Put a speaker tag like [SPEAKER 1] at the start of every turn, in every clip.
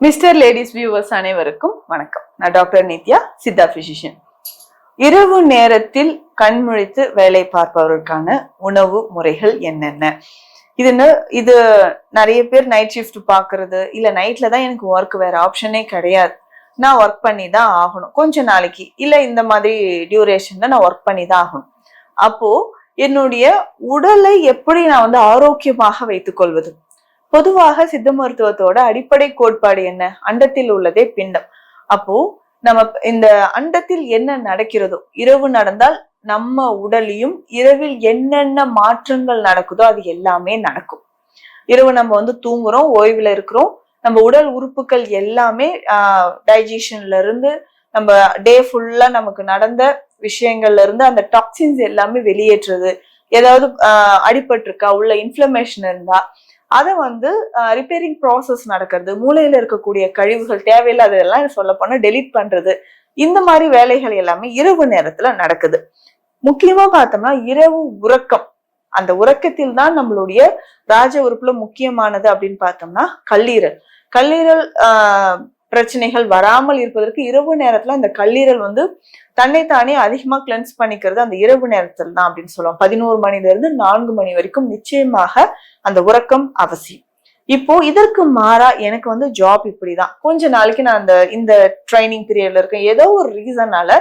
[SPEAKER 1] Mister ladies viewers அனைவருக்கும் வணக்கம். நான் டாக்டர் நித்யா, சித்தா பிசிஷியன். இரவு நேரத்தில் கண்முழித்து வேலை பார்ப்பவருக்கான உணவு முறைகள் என்னென்ன? இது நிறைய பேர் நைட் ஷிஃப்ட் பாக்குறது, இல்ல நைட்ல தான் எனக்கு ஒர்க், வேற ஆப்ஷனே கிடையாது, நான் ஒர்க் பண்ணி தான் ஆகணும், கொஞ்ச நாளைக்கு இல்ல இந்த மாதிரி டியூரேஷன்ல நான் ஒர்க் பண்ணி தான் ஆகணும். அப்போ என்னுடைய உடலை எப்படி நான் ஆரோக்கியமாக வைத்துக் கொள்வது? பொதுவாக சித்த மருத்துவத்தோட அடிப்படை கோட்பாடு என்ன? அண்டத்தில் உள்ளதே பிண்டம். அப்போ நம்ம இந்த அண்டத்தில் என்ன நடக்கிறதோ, இரவு நடந்தால் நம்ம உடலையும் இரவில் என்னென்ன மாற்றங்கள் நடக்குதோ அது எல்லாமே நடக்கும். இரவு நம்ம தூங்குறோம், ஓய்வுல இருக்கிறோம், நம்ம உடல் உறுப்புகள் எல்லாமே டைஜஷன்ல இருந்து நம்ம டே ஃபுல்லா நமக்கு நடந்த விஷயங்கள்ல இருந்து அந்த டாக்ஸின்ஸ் எல்லாமே வெளியேற்றுறது, ஏதாவது அடிபட்டு இருக்கா, உள்ள இன்ஃப்ளமேஷன் இருந்தா அதை ரிப்பேரிங் ப்ராசஸ் நடக்கிறது, மூளையில இருக்கக்கூடிய கழிவுகள் தேவையில்லாததெல்லாம் சொல்ல போனா டெலீட் பண்றது, இந்த மாதிரி வேலைகள் எல்லாமே இரவு நேரத்துல நடக்குது. முக்கியமா பார்த்தோம்னா இரவு உறக்கம். அந்த உறக்கத்தில் தான் நம்மளுடைய ராஜ உறுப்புல முக்கியமானது அப்படின்னு பார்த்தோம்னா கல்லீரல். கல்லீரல் பிரச்சனைகள் வராமல் இருப்பதற்கு இரவு நேரத்துல அந்த கல்லீரல் தன்னைத்தானே அதிகமா கிளென்ஸ் பண்ணிக்கிறது அந்த இரவு நேரத்துல தான் அப்படின்னு சொல்லுவோம். 11 மணில இருந்து 4 மணி வரைக்கும் நிச்சயமாக அந்த உறக்கம் அவசியம். இப்போ இதற்கு மாறா எனக்கு ஜாப் இப்படிதான், கொஞ்ச நாளைக்கு நான் இந்த ட்ரைனிங் பீரியட்ல இருக்கேன், ஏதோ ஒரு ரீசனால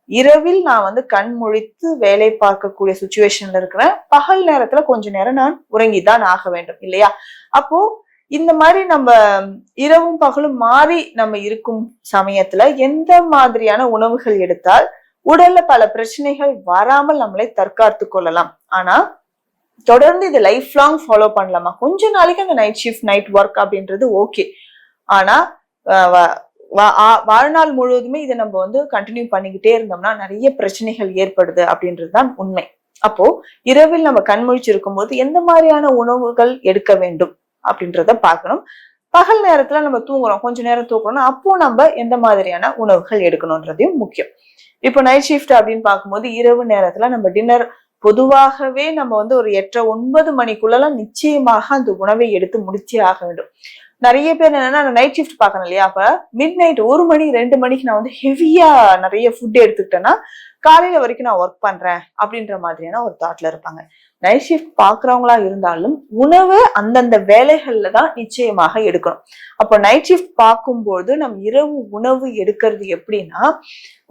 [SPEAKER 1] இரவில் நான் கண் முழித்து வேலை பார்க்கக்கூடிய சுச்சுவேஷன்ல இருக்கிறேன், பகல் நேரத்துல கொஞ்ச நேரம் நான் உறங்கிதான் ஆக வேண்டும் இல்லையா? அப்போ இந்த மாதிரி நம்ம இரவும் பகலும் மாறி நம்ம இருக்கும் சமயத்துல எந்த மாதிரியான உணவுகள் எடுத்தால் உடல்ல பல பிரச்சனைகள் வராமல் நம்மளை தற்காத்து கொள்ளலாம்? ஆனா தொடர்ந்து இது லைஃப் லாங் ஃபாலோ பண்ணலாமா? கொஞ்ச நாளைக்கு அந்த நைட் ஷிஃப்ட், நைட் ஒர்க் அப்படின்றது ஓகே, ஆனா வாழ்நாள் முழுவதுமே இதை நம்ம கண்டினியூ பண்ணிக்கிட்டே இருந்தோம்னா நிறைய பிரச்சனைகள் ஏற்படுது அப்படின்றதுதான் உண்மை. அப்போ இரவில் நம்ம கண்முழிச்சிருக்கும் போது எந்த மாதிரியான உணவுகள் எடுக்க வேண்டும் அப்படின்றத பார்க்கணும். பகல் நேரத்துல நம்ம தூங்குறோம், கொஞ்ச நேரம் தூங்குறோம்னா அப்போ நம்ம எந்த மாதிரியான உணவுகள் எடுக்கணும்ன்றதையும் முக்கியம். இப்போ நைட் ஷிஃப்ட் அப்படின்னு பார்க்கும்போது இரவு நேரத்துல நம்ம டின்னர் பொதுவாகவே நம்ம ஒரு 8-9 மணிக்குள்ளலாம் நிச்சயமாக அந்த உணவை எடுத்து முடிச்சே ஆக வேண்டும். நிறைய பேர் என்னன்னா நைட் ஷிஃப்ட் பார்க்கணும் இல்லையா, அப்ப மிட் நைட் 1 மணி 2 மணிக்கு நான் ஹெவியா நிறைய ஃபுட் எடுத்துக்கிட்டேன்னா காலையில வரைக்கும் நான் ஒர்க் பண்றேன் அப்படின்ற மாதிரியான ஒரு தாட்ல இருப்பாங்க. நைட் ஷிஃப்ட் பாக்குறவங்களா இருந்தாலும் உணவு அந்தந்த வேலைகள்ல தான் நிச்சயமாக எடுக்கணும். அப்போ நைட் ஷிஃப்ட் பார்க்கும்போது நம்ம இரவு உணவு எடுக்கிறது எப்படின்னா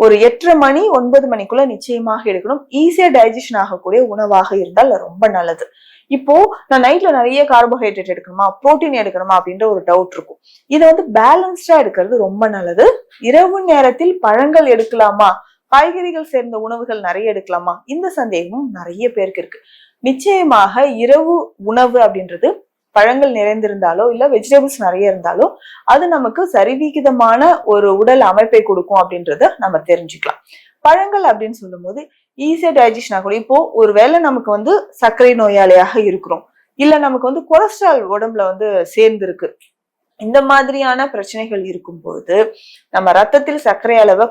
[SPEAKER 1] ஒரு 8:30 மணி 9 மணிக்குள்ள நிச்சயமாக எடுக்கணும். ஈஸியா டைஜஷன் ஆகக்கூடிய உணவாக இருந்தால் ரொம்ப நல்லது. இப்போ நான் நைட்ல நிறைய கார்போஹைட்ரேட் எடுக்கணுமா, புரோட்டீன் எடுக்கணுமா அப்படின்ற ஒரு டவுட் இருக்கும். இதை பேலன்ஸ்டா எடுக்கிறது ரொம்ப நல்லது. இரவு நேரத்தில் பழங்கள் எடுக்கலாமா, காய்கறிகள் சேர்ந்த உணவுகள் நிறைய எடுக்கலாமா, இந்த சந்தேகமும் நிறைய பேருக்கு இருக்கு. நிச்சயமாக இரவு உணவு அப்படின்றது பழங்கள் நிறைந்திருந்தாலோ இல்ல வெஜிடபிள்ஸ் நிறைய இருந்தாலோ அது நமக்கு சரிவிகிதமான ஒரு உடல் அமைப்பை கொடுக்கும் அப்படின்றத நம்ம தெரிஞ்சுக்கலாம். பழங்கள் அப்படின்னு சொல்லும் போது ஈஸியா டைஜஷன் ஆகணும். இப்போ ஒருவேளை நமக்கு சர்க்கரை நோயாளியாக இருக்கிறோம், இல்ல நமக்கு கொலஸ்ட்ரால் உடம்புல சேர்ந்து இருக்கு, இந்த மாதிரியான பிரச்சனைகள் இருக்கும்போது நம்ம ரத்தத்தில் சர்க்கரை அளவை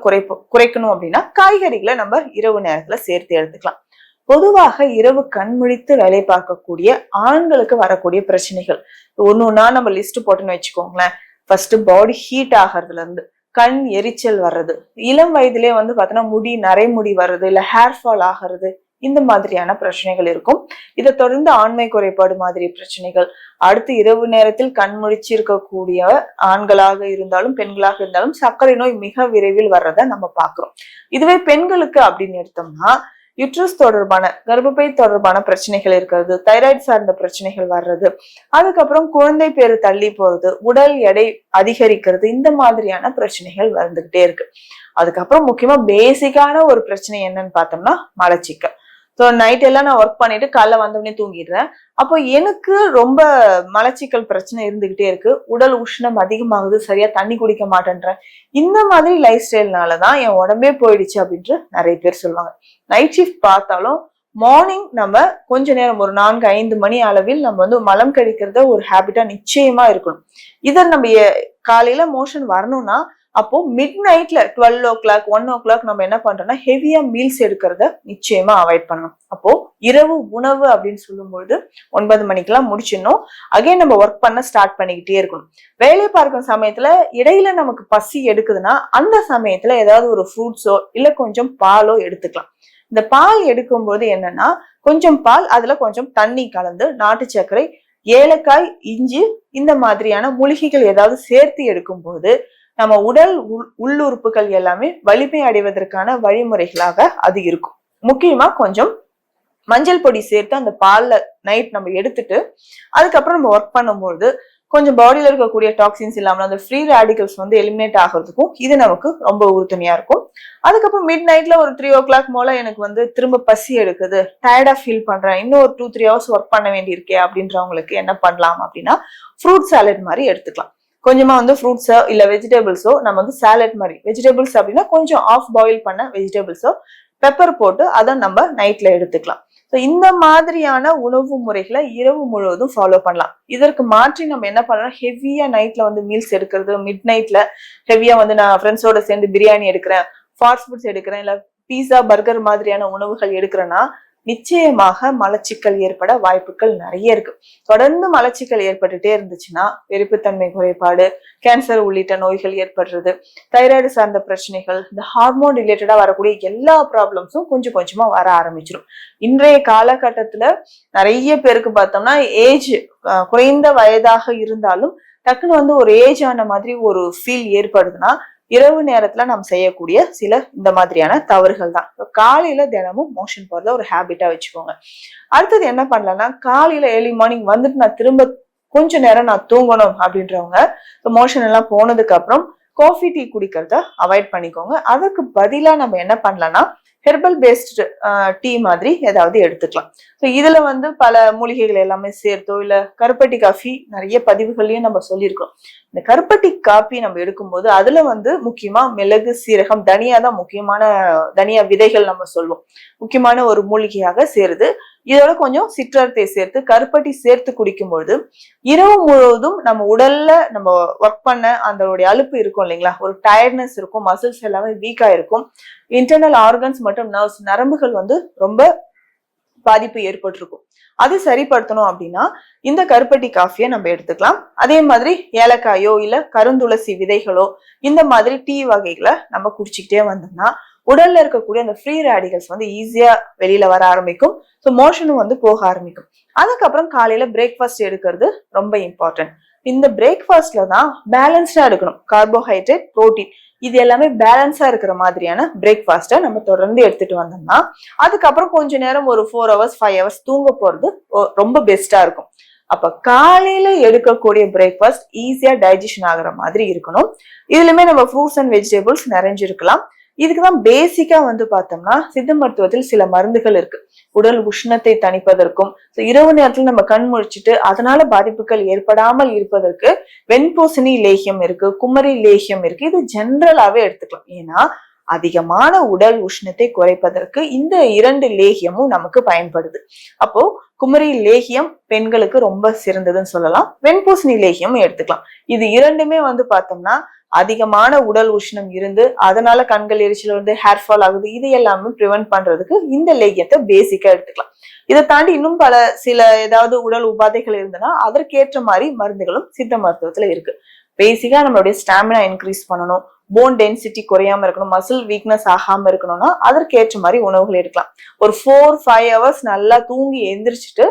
[SPEAKER 1] குறைக்கணும் அப்படின்னா காய்கறிகளை நம்ம இரவு நேரத்துல சேர்த்து எடுத்துக்கலாம். பொதுவாக இரவு கண்முழித்து வேலை பார்க்கக்கூடிய ஆண்களுக்கு வரக்கூடிய பிரச்சனைகள் ஒன்னொன்னா நம்ம லிஸ்ட் போட்டுன்னு வச்சுக்கோங்களேன். ஃபர்ஸ்ட் பாடி ஹீட் ஆகிறதுல இருந்து கண் எரிச்சல் வர்றது, இளம் வயதிலே பார்த்தோன்னா முடி நரைமுடி வர்றது, இல்ல ஹேர் ஃபால் ஆகிறது, இந்த மாதிரியான பிரச்சனைகள் இருக்கும். இதை தொடர்ந்து ஆண்மை குறைபாடு மாதிரி பிரச்சனைகள், அடுத்து இரவு நேரத்தில் கண்முழிச்சு இருக்கக்கூடிய ஆண்களாக இருந்தாலும் பெண்களாக இருந்தாலும் சர்க்கரை நோய் மிக விரைவில் வர்றதை நம்ம பாக்குறோம். இதுவே பெண்களுக்கு அப்படின்னு எடுத்தோம்னா யுட்ரஸ் தொடர்பான, கர்ப்பப்பை தொடர்பான பிரச்சனைகள் இருக்கிறது, தைராய்டு சார்ந்த பிரச்சனைகள் வர்றது, அதுக்கப்புறம் குழந்தை பேரு தள்ளி போறது, உடல் எடை அதிகரிக்கிறது, இந்த மாதிரியான பிரச்சனைகள் வந்துகிட்டே இருக்கு. அதுக்கப்புறம் முக்கியமா பேசிக்கான ஒரு பிரச்சனை என்னன்னு பார்த்தோம்னா மலச்சிக்கல். ஸோ நைட் எல்லாம் நான் ஒர்க் பண்ணிட்டு காலைல வந்தோடனே தூங்கிடுறேன். அப்போ எனக்கு ரொம்ப மலச்சிக்கல் பிரச்சனை இருந்துகிட்டே இருக்கு, உடல் உஷ்ணம் அதிகமாகுது, சரியா தண்ணி குடிக்க மாட்டேன்றேன், இந்த மாதிரி லைஃப் ஸ்டைல்னாலதான் என் உடம்பே போயிடுச்சு அப்படின்ட்டு நிறைய பேர் சொல்லுவாங்க. நைட் ஷிஃப்ட் பார்த்தாலும் மார்னிங் நம்ம கொஞ்ச நேரம் ஒரு 4-5 மணி அளவில் நம்ம மலம் கழிக்கிறத ஒரு ஹேபிட்டா நிச்சயமா இருக்கணும். இதை நம்ம காலையில மோஷன் வரணும்னா அப்போ மிட் நைட்ல 12 o'clock 1 o'clock நம்ம என்ன பண்றோம்னா ஹெவியா மீல்ஸ் எடுக்கிறத நிச்சயமா அவாய்ட் பண்ணணும். அப்போ இரவு உணவு அப்படின்னு சொல்லும்போது 9 மணிக்கெல்லாம் முடிச்சிடணும். அகைன் நம்ம ஒர்க் பண்ண ஸ்டார்ட் பண்ணிக்கிட்டே இருக்கணும். வேலை பார்க்கும் சமயத்துல இடையில நமக்கு பசி எடுக்குதுன்னா அந்த சமயத்துல ஏதாவது ஒரு ஃப்ரூட்ஸோ இல்ல கொஞ்சம் பாலோ எடுத்துக்கலாம். இந்த பால் எடுக்கும்போது என்னன்னா, கொஞ்சம் பால், அதுல கொஞ்சம் தண்ணி கலந்து நாட்டு சர்க்கரை, ஏலக்காய், இஞ்சி இந்த மாதிரியான மூலிகைகள் ஏதாவது சேர்த்து எடுக்கும்போது நம்ம உடல் உள்ளுறுப்புகள் எல்லாமே வலிமை அடைவதற்கான வழிமுறைகளாக அது இருக்கும். முக்கியமா கொஞ்சம் மஞ்சள் பொடி சேர்த்து அந்த பால்ல நைட் நம்ம எடுத்துட்டு அதுக்கப்புறம் நம்ம ஒர்க் பண்ணும்போது கொஞ்சம் பாடியில இருக்கக்கூடிய டாக்ஸின்ஸ் இல்லாமல் அந்த ஃப்ரீ ரேடிகல்ஸ் வந்து எலிமினேட் ஆகிறதுக்கும் இது நமக்கு ரொம்ப உறுதுணையா இருக்கும். அதுக்கப்புறம் மிட் நைட்ல ஒரு 3 o'clock போல எனக்கு வந்து திரும்ப பசி எடுக்குது, டயர்டா ஃபீல் பண்றேன், இன்னும் ஒரு 2-3 hours ஒர்க் பண்ண வேண்டியிருக்கே அப்படின்றவங்களுக்கு என்ன பண்ணலாம் அப்படின்னா, ஃப்ரூட் சாலட் மாதிரி எடுத்துக்கலாம். கொஞ்சமா வந்து ஃப்ரூட்ஸோ இல்ல வெஜிடபிள்ஸோ நம்ம வந்து சாலட் மாதிரி, வெஜிடபிள்ஸ் அப்படின்னா கொஞ்சம் ஆஃப் பாயில் பண்ண வெஜிடபிள்ஸோ பெப்பர் போட்டு அதை நம்ம நைட்ல எடுத்துக்கலாம். இந்த மாதிரியான உணவு முறைகளை இரவு முழுவதும் ஃபாலோ பண்ணலாம். இதற்கு மாற்றி நம்ம என்ன பண்ணலாம், ஹெவியா நைட்ல வந்து மீல்ஸ் எடுக்கிறது, மிட் நைட்ல ஹெவியா வந்து நான் ஃப்ரெண்ட்ஸோட சேர்ந்து பிரியாணி எடுக்கிறேன், ஃபாஸ்ட் ஃபுட்ஸ் எடுக்கிறேன், இல்ல பீஸா பர்கர் மாதிரியான உணவுகள் எடுக்கிறேன்னா நிச்சயமாக மலச்சிக்கல் ஏற்பட வாய்ப்புகள் நிறைய இருக்கு. தொடர்ந்து மலச்சிக்கல் ஏற்பட்டுட்டே இருந்துச்சுன்னா வெறுப்புத்தன்மை குறைபாடு, கேன்சர் உள்ளிட்ட நோய்கள் ஏற்படுறது, தைராய்டு சார்ந்த பிரச்சனைகள், இந்த ஹார்மோன் ரிலேட்டடா வரக்கூடிய எல்லா ப்ராப்ளம்ஸும் கொஞ்சம் கொஞ்சமா வர ஆரம்பிச்சிடும். இன்றைய காலகட்டத்துல நிறைய பேருக்கு பார்த்தோம்னா ஏஜ் குறைந்த வயதாக இருந்தாலும் டக்குன்னு வந்து ஒரு ஏஜ் ஆன மாதிரி ஒரு ஃபீல் ஏற்படுதுன்னா இரவு நேரத்துல நாம் செய்யக்கூடிய சில இந்த மாதிரியான தவறுகள் தான். காலையில தினமும் மோஷன் போறத ஒரு ஹேபிட்டா வச்சுக்கோங்க. அடுத்தது என்ன பண்ணலாம்னா, காலையில ஏர்லி மார்னிங் வந்துட்டு நான் திரும்ப கொஞ்ச நேரம் நான் தூங்கணும் அப்படின்றவங்க மோஷன் எல்லாம் போனதுக்கு அப்புறம் காஃபி டீ குடிக்கிறத அவாய்ட் பண்ணிக்கோங்க. அதுக்கு பதிலா நம்ம என்ன பண்ணலாம்னா ஹெர்பல் பேஸ்டு டீ மாதிரி ஏதாவது எடுத்துக்கலாம். இதுல வந்து பல மூலிகைகள் எல்லாமே சேர்த்தோ இல்ல கருப்பட்டி காஃபி நிறைய பதிவுகள்லயும் நம்ம சொல்லியிருக்கோம். இந்த கருப்பட்டி காஃபி நம்ம எடுக்கும்போது அதுல வந்து முக்கியமா மிளகு, சீரகம், தனியா தான் முக்கியமான, தனியா விதைகள் நம்ம சொல்லுவோம், முக்கியமான ஒரு மூலிகையாக சேருது. இதோட கொஞ்சம் சிற்றரத்தை சேர்த்து கருப்பட்டி சேர்த்து குடிக்கும்பொழுது இரவு முழுவதும் நம்ம உடல்ல நம்ம ஒர்க் பண்ண அந்த அலுப்பு இருக்கும் இல்லைங்களா, ஒரு டயர்ட்னஸ் இருக்கும், மசில்ஸ் எல்லாமே வீக்கா இருக்கும், இன்டர்னல் ஆர்கன்ஸ் மற்றும் நர்வ்ஸ் நரம்புகள் வந்து ரொம்ப பாதிப்பு ஏற்பட்டிருக்கும். அது சரிப்படுத்தணும் அப்படின்னா இந்த கருப்பட்டி காஃபியை நம்ம எடுத்துக்கலாம். அதே மாதிரி ஏலக்காயோ இல்ல கருந்துளசி விதைகளோ இந்த மாதிரி டீ வகைகளை நம்ம குடிச்சுக்கிட்டே வந்தோம்னா உடல்ல இருக்கக்கூடிய அந்த ஃப்ரீ ரேடிகல்ஸ் வந்து ஈஸியா வெளியில வர ஆரம்பிக்கும். மோஷனும் வந்து போக ஆரம்பிக்கும். அதுக்கப்புறம் காலையில பிரேக்ஃபாஸ்ட் எடுக்கிறது ரொம்ப இம்பார்ட்டன்ட். இந்த பிரேக்ஃபாஸ்ட்ல தான் பேலன்ஸ்டா எடுக்கணும். கார்போஹைட்ரேட், புரோட்டீன் இது எல்லாமே பேலன்ஸா இருக்கிற மாதிரியான பிரேக்ஃபாஸ்ட்டை நம்ம தொடர்ந்து எடுத்துட்டு வந்தோம்னா அதுக்கப்புறம் கொஞ்ச நேரம் ஒரு 4 hours 5 hours தூங்க போறது ரொம்ப பெஸ்டா இருக்கும். அப்ப காலையில எடுக்கக்கூடிய பிரேக்ஃபாஸ்ட் ஈஸியா டைஜஷன் ஆகுற மாதிரி இருக்கணும். இதுலயுமே நம்ம ஃப்ரூட்ஸ் அண்ட் வெஜிடபிள்ஸ் நிறைஞ்சிருக்கலாம். இதுக்குதான் பேசிக்கா வந்து பார்த்தோம்னா சித்த மருத்துவத்தில் சில மருந்துகள் இருக்கு. உடல் உஷ்ணத்தை தணிப்பதற்கும் இரவு நேரத்துல நம்ம கண் முழிச்சுட்டு அதனால பாதிப்புகள் ஏற்படாமல் இருப்பதற்கு வெண்பூசணி லேகியம் இருக்கு, குமரி லேகியம் இருக்கு. இது ஜென்ரலாவே எடுத்துக்கலாம். ஏன்னா அதிகமான உடல் உஷ்ணத்தை குறைப்பதற்கு இந்த 2 லேகியமும் நமக்கு பயன்படுது. அப்போ குமரி லேகியம் பெண்களுக்கு ரொம்ப சிறந்ததுன்னு சொல்லலாம். வெண்பூசணி லேகியம் எடுத்துக்கலாம். இது இரண்டுமே வந்து பார்த்தோம்னா அதிகமான உடல் உஷ்ணம் இருந்து அதனால கண்கள் எரிச்சல் வந்து ஹேர் ஃபால் ஆகுது, இது எல்லாமே ப்ரிவென்ட் பண்றதுக்கு இந்த லேகியத்தை பேசிக்கா எடுத்துக்கலாம். இதை தாண்டி இன்னும் பல சில ஏதாவது உடல் உபாதைகள் இருந்ததுன்னா அதற்கேற்ற மாதிரி மருந்துகளும் சித்த மருத்துவத்துல இருக்கு. பேசிக்கா நம்மளுடைய ஸ்டாமினா இன்க்ரீஸ் பண்ணணும், போன் டென்சிட்டி குறையாம இருக்கணும், மசில் வீக்னஸ் ஆகாம இருக்கணும்னா அதற்கேற்ற மாதிரி உணவுகள் எடுக்கலாம். ஒரு 4-5 hours நல்லா தூங்கி எந்திரிச்சிட்டு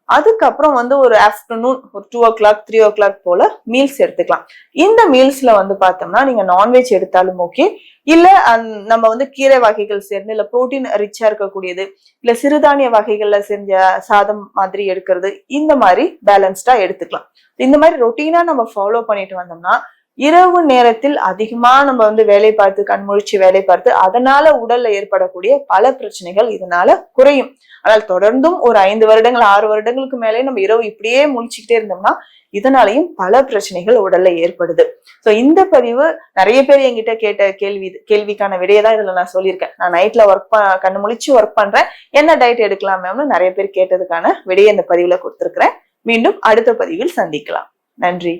[SPEAKER 1] அதுக்கப்புறம் வந்து ஒரு ஆஃப்டர்நூன் ஒரு 2 o'clock 3 o'clock போல மீல்ஸ் எடுத்துக்கலாம். இந்த மீல்ஸ்ல வந்து பார்த்தோம்னா நீங்க நான்வெஜ் எடுத்தாலும் ஓகே, இல்ல நம்ம வந்து கீரை வகைகள் சேர்ந்து இல்ல புரோட்டீன் ரிச்சா இருக்கக்கூடியது இல்ல சிறுதானிய வகைகள்ல செஞ்ச சாதம் மாதிரி எடுக்கிறது, இந்த மாதிரி பேலன்ஸ்டா எடுத்துக்கலாம். இந்த மாதிரி ரொட்டீனா நம்ம ஃபாலோ பண்ணிட்டு வந்தோம்னா இரவு நேரத்தில் அதிகமா நம்ம வந்து வேலை பார்த்து கண்முழிச்சு வேலை பார்த்து அதனால உடல்ல ஏற்படக்கூடிய பல பிரச்சனைகள் இதனால குறையும். ஆனால் தொடர்ந்தும் ஒரு 5 வருடங்கள் 6 வருடங்களுக்கு மேலே நம்ம இரவு இப்படியே முழிச்சுக்கிட்டே இருந்தோம்னா இதனாலையும் பல பிரச்சனைகள் உடல்ல ஏற்படுது. இந்த பதிவு நிறைய பேர் என்கிட்ட கேட்ட கேள்விக்கான விடையதான் இதுல நான் சொல்லியிருக்கேன். நான் நைட்ல கண்ணு முழிச்சு ஒர்க் பண்றேன், என்ன டயட் எடுக்கலாம் மேம்னு நிறைய பேர் கேட்டதுக்கான விடையை இந்த பதிவுல கொடுத்திருக்கிறேன். மீண்டும் அடுத்த பதிவில் சந்திக்கலாம். நன்றி.